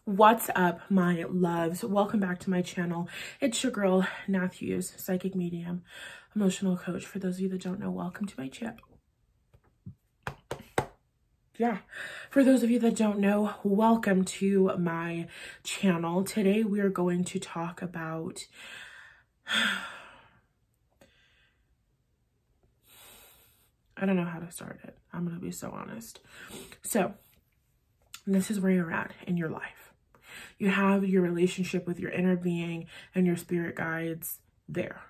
What's up, my loves? Welcome back to my channel. It's your girl, Nath Hughes, psychic medium, emotional coach. For those of you that don't know, welcome to my channel. For those of you that don't know, welcome to my channel. Today we are going to talk about I don't know how to start it. I'm going to be so honest. So this is where you're at in your life. You have your relationship with your inner being and your spirit guides there.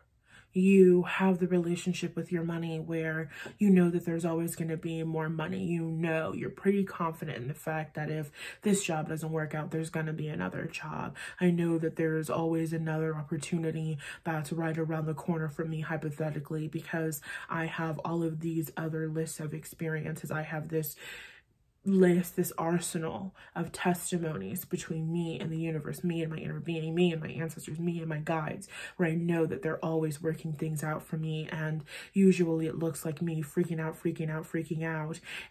You have the relationship with your money where you know that there's always going to be more money. You're pretty confident in the fact that if this job doesn't work out, there's going to be another job. I know that there's always another opportunity that's right around the corner for me, hypothetically, because I have all of these other lists of experiences. I have this arsenal of testimonies between me and the universe, me and my inner being, me and my ancestors, me and my guides, where I know that they're always working things out for me. And usually it looks like me freaking out,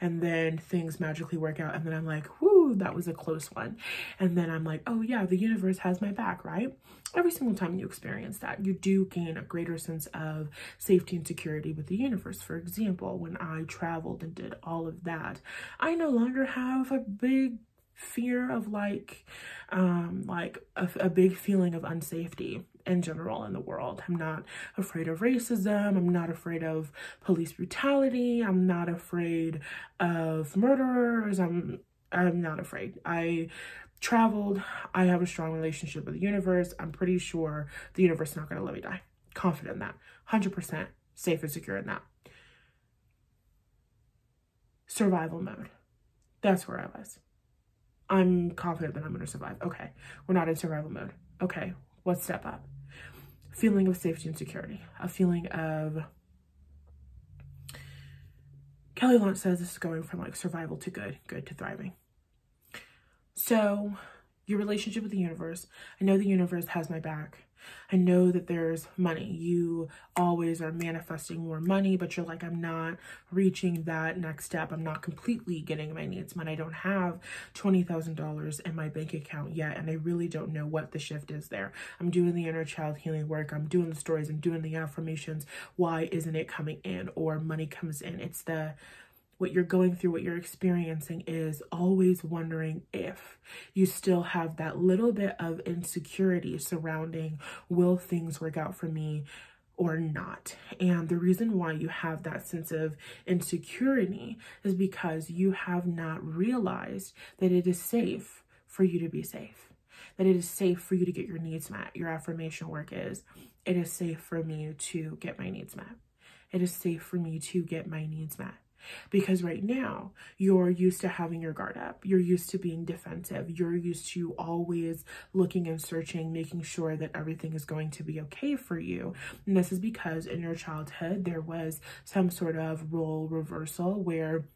and then things magically work out, and then I'm like, whoo, that was a close one. And then I'm like, oh yeah, the universe has my back, right? Every single time you experience that, you do gain a greater sense of safety and security with the universe. For example, when I traveled and did all of that, I no longer have a big fear of a big feeling of unsafety in general in the world. I'm not afraid of racism. I'm not afraid of police brutality. I'm not afraid of murderers. I'm not afraid. I traveled. I have a strong relationship with the universe. I'm pretty sure the universe is not going to let me die. Confident in that. 100% safe and secure in that. Survival mode. That's where I was. I'm confident that I'm going to survive. Okay, we're not in survival mode. Okay, let's step up. Feeling of safety and security. A feeling of... Kelly Lunt says this is going from like survival to good to thriving. So your relationship with the universe. I know the universe has my back. I know that there's money. You always are manifesting more money, but you're like, I'm not reaching that next step. I'm not completely getting my needs met. I don't have $20,000 in my bank account yet, and I really don't know what the shift is there. I'm doing the inner child healing work. I'm doing the stories. I'm doing the affirmations. Why isn't it coming in? Or money comes in. It's what you're going through, what you're experiencing is always wondering if you still have that little bit of insecurity surrounding, will things work out for me or not? And the reason why you have that sense of insecurity is because you have not realized that it is safe for you to be safe, that it is safe for you to get your needs met. Your affirmation work is, it is safe for me to get my needs met. It is safe for me to get my needs met. Because right now, you're used to having your guard up. You're used to being defensive. You're used to always looking and searching, making sure that everything is going to be okay for you. And this is because in your childhood, there was some sort of role reversal where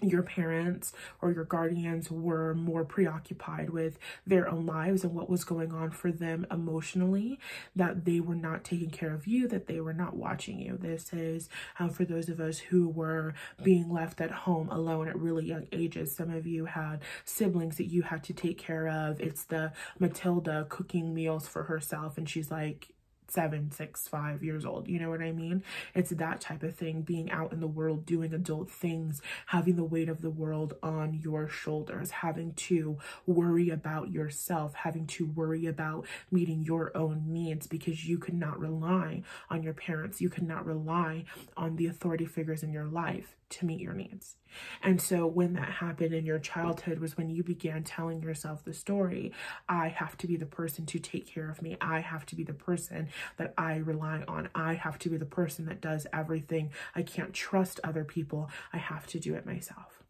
your parents or your guardians were more preoccupied with their own lives and what was going on for them emotionally, that they were not taking care of you, that they were not watching you. This is for those of us who were being left at home alone at really young ages. Some of you had siblings that you had to take care of. It's the Matilda cooking meals for herself, and she's like 7, 6, 5 years old. You know what I mean? It's that type of thing, being out in the world, doing adult things, having the weight of the world on your shoulders, having to worry about yourself, having to worry about meeting your own needs because you could not rely on your parents. You could not rely on the authority figures in your life to meet your needs. And so when that happened in your childhood was when you began telling yourself the story, I have to be the person to take care of me. I have to be the person that I rely on. I have to be the person that does everything. I can't trust other people. I have to do it myself.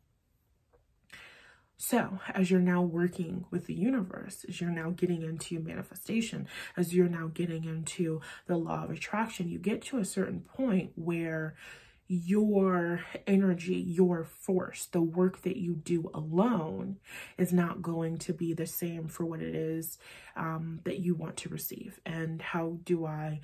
So as you're now working with the universe, as you're now getting into manifestation, as you're now getting into the law of attraction, you get to a certain point where your energy, your force, the work that you do alone is not going to be the same for what it is that you want to receive. And how do I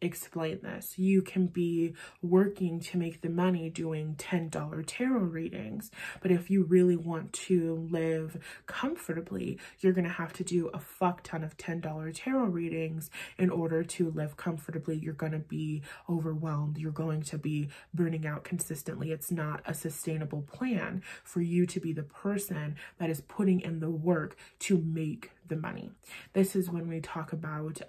explain this? You can be working to make the money doing $10 tarot readings, but if you really want to live comfortably, you're going to have to do a fuck ton of $10 tarot readings in order to live comfortably. You're going to be overwhelmed. You're going to be burning out consistently. It's not a sustainable plan for you to be the person that is putting in the work to make the money. This is when we talk about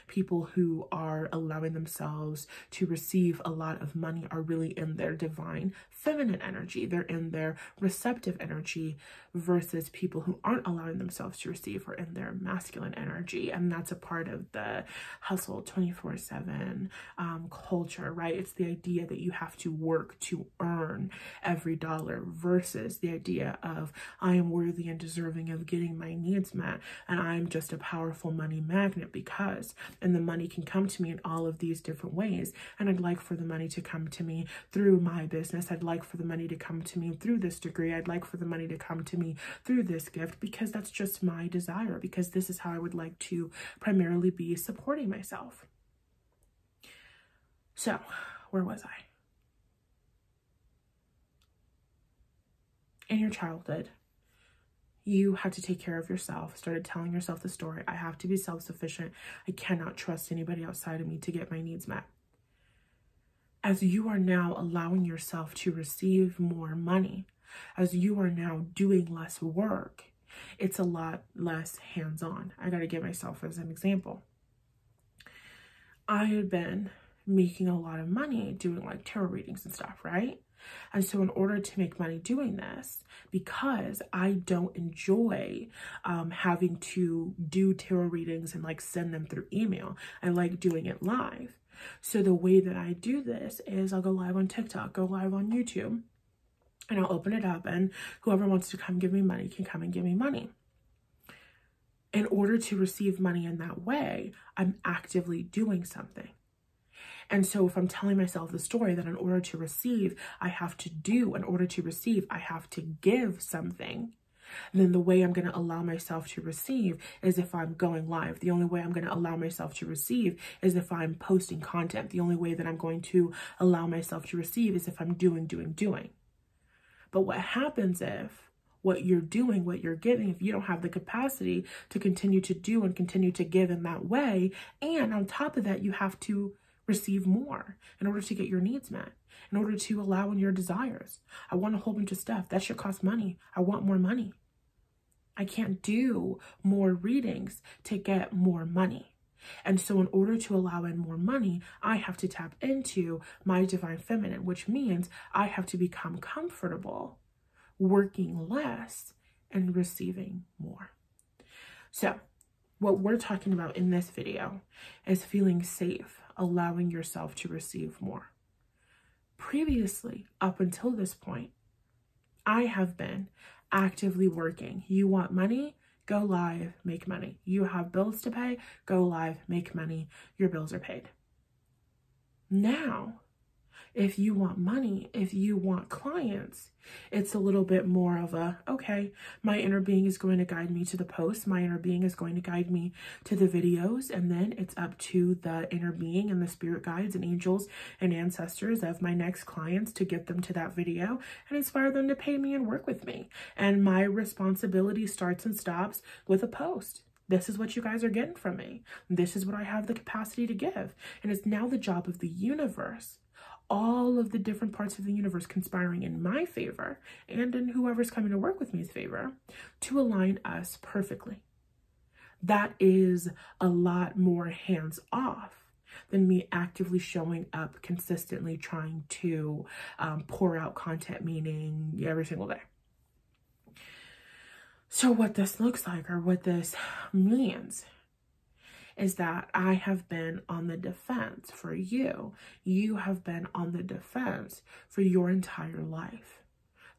people who are allowing themselves to receive a lot of money are really in their divine feminine energy. They're in their receptive energy versus people who aren't allowing themselves to receive are in their masculine energy. And that's a part of the hustle 24/7 culture, right? It's the idea that you have to work to earn every dollar versus the idea of I am worthy and deserving of getting my needs met. And I'm just a powerful money magnet because, and the money can come to me in all of these different ways. And I'd like for the money to come to me through my business. I'd like for the money to come to me through this degree. I'd like for the money to come to me through this gift because that's just my desire, because this is how I would like to primarily be supporting myself. So, where was I? In your childhood, you had to take care of yourself, started telling yourself the story, I have to be self-sufficient. I cannot trust anybody outside of me to get my needs met. As you are now allowing yourself to receive more money, as you are now doing less work, it's a lot less hands-on. I got to give myself as an example. I had been making a lot of money doing like tarot readings and stuff, right? And so in order to make money doing this, because I don't enjoy having to do tarot readings and like send them through email, I like doing it live. So the way that I do this is I'll go live on TikTok, go live on YouTube, and I'll open it up and whoever wants to come give me money can come and give me money. In order to receive money in that way, I'm actively doing something. And so if I'm telling myself the story that in order to receive, I have to do, in order to receive, I have to give something, then the way I'm going to allow myself to receive is if I'm going live. The only way I'm going to allow myself to receive is if I'm posting content. The only way that I'm going to allow myself to receive is if I'm doing. But what happens if what you're doing, what you're giving, if you don't have the capacity to continue to do and continue to give in that way, and on top of that, you have to receive more in order to get your needs met, in order to allow in your desires. I want a whole bunch of stuff. That should cost money. I want more money. I can't do more readings to get more money. And so in order to allow in more money, I have to tap into my divine feminine, which means I have to become comfortable working less and receiving more. So what we're talking about in this video is feeling safe, allowing yourself to receive more. Previously, up until this point, I have been actively working. You want money? Go live, make money. You have bills to pay? Go live, make money. Your bills are paid. Now, if you want money, if you want clients, it's a little bit more of a, okay, my inner being is going to guide me to the posts. My inner being is going to guide me to the videos. And then it's up to the inner being and the spirit guides and angels and ancestors of my next clients to get them to that video and inspire them to pay me and work with me. And my responsibility starts and stops with a post. This is what you guys are getting from me. This is what I have the capacity to give. And it's now the job of the universe, all of the different parts of the universe conspiring in my favor and in whoever's coming to work with me's favor to align us perfectly. That is a lot more hands off than me actively showing up consistently trying to pour out content, meaning every single day. So what this looks like, or what this means, is that I have been on the defense for you. You have been on the defense for your entire life.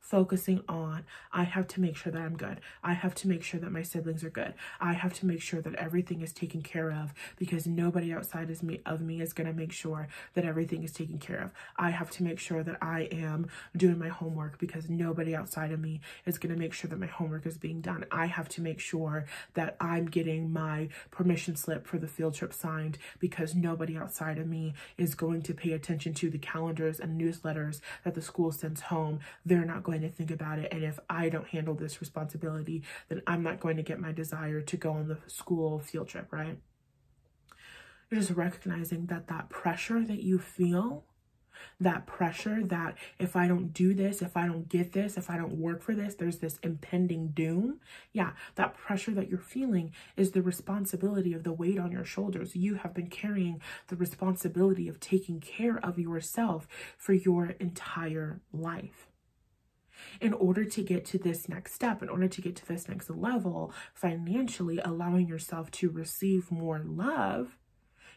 focusing on, I have to make sure that I'm good. I have to make sure that my siblings are good. I have to make sure that everything is taken care of, because nobody outside of me is going to make sure that everything is taken care of. I have to make sure that I am doing my homework, because nobody outside of me is going to make sure that my homework is being done. I have to make sure that I'm getting my permission slip for the field trip signed, because nobody outside of me is going to pay attention to the calendars and newsletters that the school sends home. They're not going to think about it. And if I don't handle this responsibility, then I'm not going to get my desire to go on the school field trip, right? You're just recognizing that that pressure that you feel, that pressure that if I don't do this, if I don't get this, if I don't work for this, there's this impending doom. Yeah, that pressure that you're feeling is the responsibility of the weight on your shoulders. You have been carrying the responsibility of taking care of yourself for your entire life. In order to get to this next step, in order to get to this next level, financially allowing yourself to receive more love,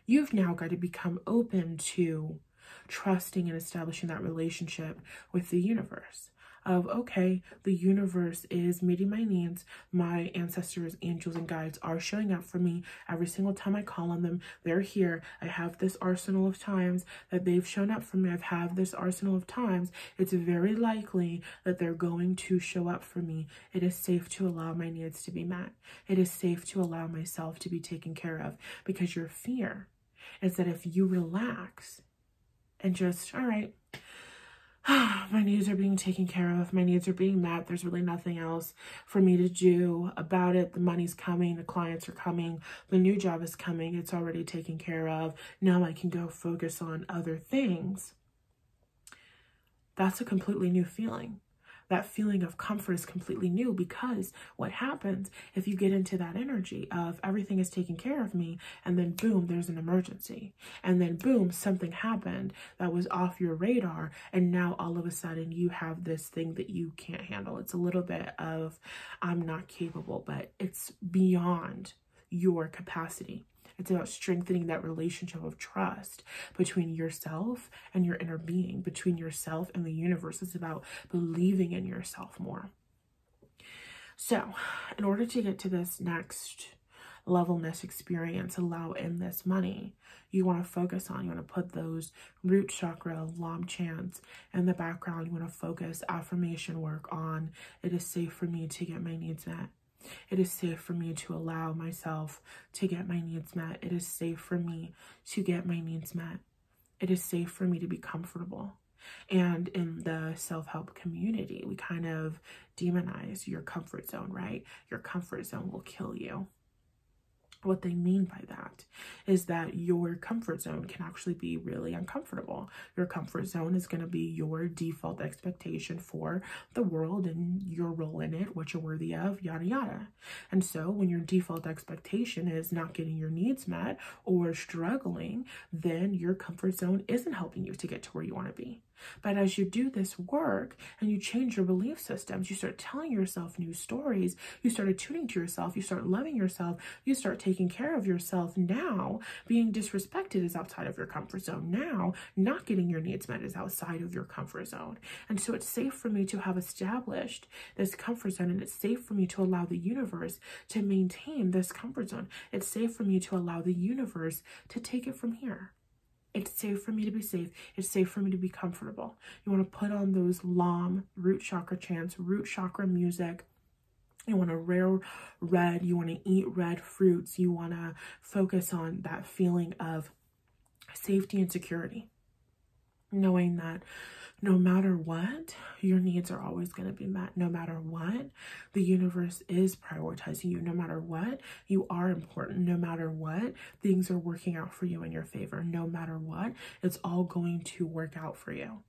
you've now got to become open to trusting and establishing that relationship with the universe of, okay, the universe is meeting my needs. My ancestors, angels, and guides are showing up for me every single time I call on them. They're here. I have this arsenal of times that they've shown up for me. I've had this arsenal of times. It's very likely that they're going to show up for me. It is safe to allow my needs to be met. It is safe to allow myself to be taken care of, because your fear is that if you relax and just, all right, my needs are being taken care of, my needs are being met, there's really nothing else for me to do about it. The money's coming, the clients are coming, the new job is coming, it's already taken care of. Now I can go focus on other things. That's a completely new feeling. That feeling of comfort is completely new, because what happens if you get into that energy of everything is taken care of me, and then boom, there's an emergency, and then boom, something happened that was off your radar, and now all of a sudden you have this thing that you can't handle. It's a little bit of, I'm not capable, but it's beyond your capacity. It's about strengthening that relationship of trust between yourself and your inner being, between yourself and the universe. It's about believing in yourself more. So in order to get to this next levelness experience, allow in this money, you want to focus on, you want to put those root chakra, lam chants in the background. You want to focus affirmation work on, it is safe for me to get my needs met. It is safe for me to allow myself to get my needs met. It is safe for me to get my needs met. It is safe for me to be comfortable. And in the self-help community, we kind of demonize your comfort zone, right? Your comfort zone will kill you. What they mean by that is that your comfort zone can actually be really uncomfortable. Your comfort zone is going to be your default expectation for the world and your role in it, what you're worthy of, yada, yada. And so when your default expectation is not getting your needs met or struggling, then your comfort zone isn't helping you to get to where you want to be. But as you do this work and you change your belief systems, you start telling yourself new stories, you start attuning to yourself, you start loving yourself, you start taking care of yourself. Now, being disrespected is outside of your comfort zone. Now, not getting your needs met is outside of your comfort zone. And so it's safe for me to have established this comfort zone, and it's safe for me to allow the universe to maintain this comfort zone. It's safe for me to allow the universe to take it from here. It's safe for me to be safe. It's safe for me to be comfortable. You want to put on those lam, root chakra chants, root chakra music. You want to wear red. You want to eat red fruits. You want to focus on that feeling of safety and security. Knowing that no matter what, your needs are always going to be met. No matter what, the universe is prioritizing you. No matter what, you are important. No matter what, things are working out for you in your favor. No matter what, it's all going to work out for you.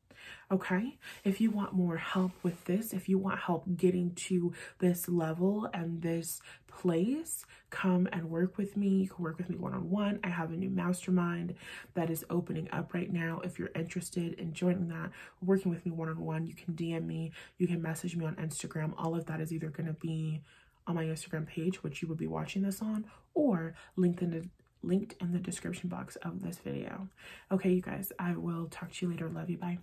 Okay, if you want more help with this, if you want help getting to this level and this place, come and work with me. You can work with me one-on-one. I have a new mastermind that is opening up right now. If you're interested in joining that, working with me one-on-one, you can DM me, you can message me on Instagram. All of that is either going to be on my Instagram page, which you would be watching this on, or linked in the description box of this video. Okay, you guys, I will talk to you later. Love you. Bye.